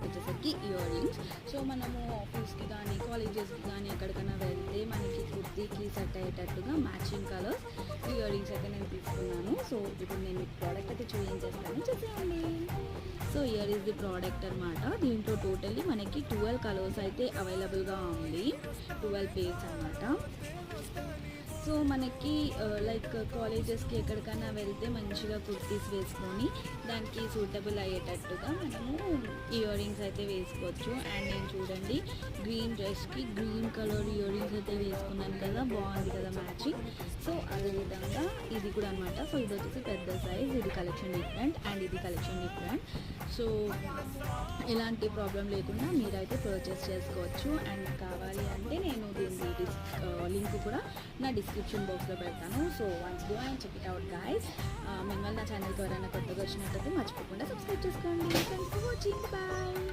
వచ్చేసరికి ear rings. So మనము ఆఫీస్కి కానీ కాలేజెస్కి కానీ ఎక్కడికైనా వెళ్తే మనకి కుర్తీకి సెట్ అయ్యేటట్టుగా మ్యాచింగ్ కలర్స్ ఇయర్ రింగ్స్ అయితే నేను తీసుకున్నాను. సో ఇప్పుడు నేను ఈ ప్రోడక్ట్ అయితే చూపించేస్తాను, చూసేయండి. So year is the product అనమాట. దీంట్లో టోటల్లీ మనకి 12 కలర్స్ అయితే అవైలబుల్గా ఉంది, 12 పేర్స్ అనమాట. సో మనకి లైక్ కాలేజెస్కి ఎక్కడికైనా వెళ్తే మంచిగా కుర్తీస్ వేసుకొని దానికి సూటబుల్ అయ్యేటట్టుగా మనము ఇయర్ రింగ్స్ అయితే వేసుకోవచ్చు. అండ్ నేను చూడండి గ్రీన్ డ్రెస్కి గ్రీన్ కలర్ ఇయర్ రింగ్స్ అయితే వేసుకున్నాను కదా, బాగుంది కదా మ్యాచింగ్. సో అదేవిధంగా ఇది కూడా అనమాట. సో ఇది వచ్చేసి పెద్ద సైజ్, ఇది కలెక్షన్ డిఫరెంట్ అండ్ ఇది కలెక్షన్ డిఫరెంట్. సో ఎలాంటి ప్రాబ్లం లేకుండా మీరైతే పర్చేస్ చేసుకోవచ్చు. అండ్ కావాలి అంటే నేను దీని లింక్ కూడా నా డిస్క్రిప్షన్ బాక్స్లో పెడతాను. So once go and check it out guys. మిమ్మల్ని నా ఛానల్కి ఎవరైనా కొత్తగా వచ్చినట్టయితే మర్చిపోకుండా సబ్స్క్రైబ్ చేసుకోండి. Thanks for watching, bye.